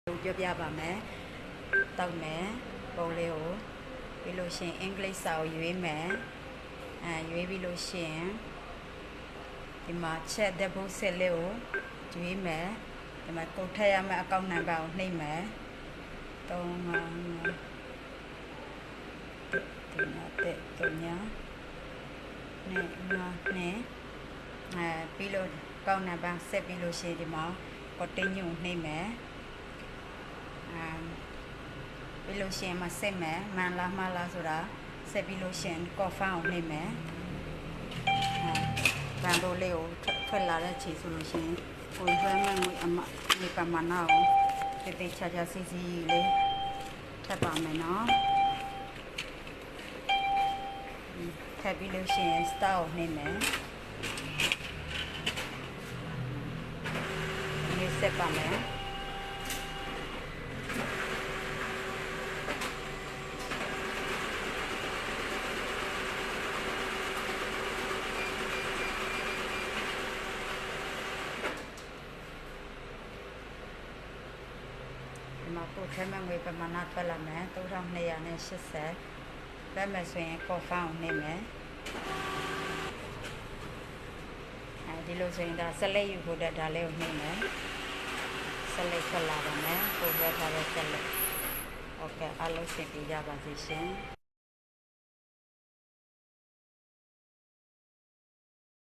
ပြောပြပါမယ်တောက်မယ်ပုံလေးကိုပြီးလို့ရှိရင်အင်္ဂလိပ်စာကိုရွေးမယ်ရွေးပြီးလို့ရှိရင်ဒီမှာချက်တဲ့ဘုတ်ဆက်လေးကိုရွေးမယ်ဒီမှာကုတ်ထည့်ရမယ့်အကောင့်နံပါတ်ကိုနှိပ်မယ်355ဒီမှာတဲ့3ညာနဲ့ပြီးလို့ကောင့်နံပါတ်ဆက်ပြီးလို့ရှိရင်ဒီမှာ continue နှိပ်မယ်ပြီးလို့ရှိရင်မဆက်မယ်မှန်လားမှားလားဆိုတာဆက်ပြီးလို့ရှိရင် confirm ကိုနှိပ်မယ်ဘန်ဒိုလေးကိုထွက်လာတဲ့ခြေဆိုလို့ရှိရင်ကိုယ်ရွေးမှငွေပမာဏကိုတိတ်ချာချာစီစီလေးထပ်ပါမယ်နော်ထပ်ပြီးလို့ရှိရင် star ကိုနှိပ်မယ်ဒီဆက်ပါမယ်မှာပို့ထဲမှာငွေပမာဏထွက်လာမယ်3280လက်မဲ့ဆိုရင် confirm ကိုနှိပ်မယ်ဒီလိုဆိုရင်ဒါဆက်လက်ယူဖို့တက်ဒါလေးကိုနှိပ်မယ်ဆက်လက်ထွက်လာပါမယ်ပို့ရထားတဲ့ဆက်လက် okay အားလုံးရှင်းပြကြပါစေရှင်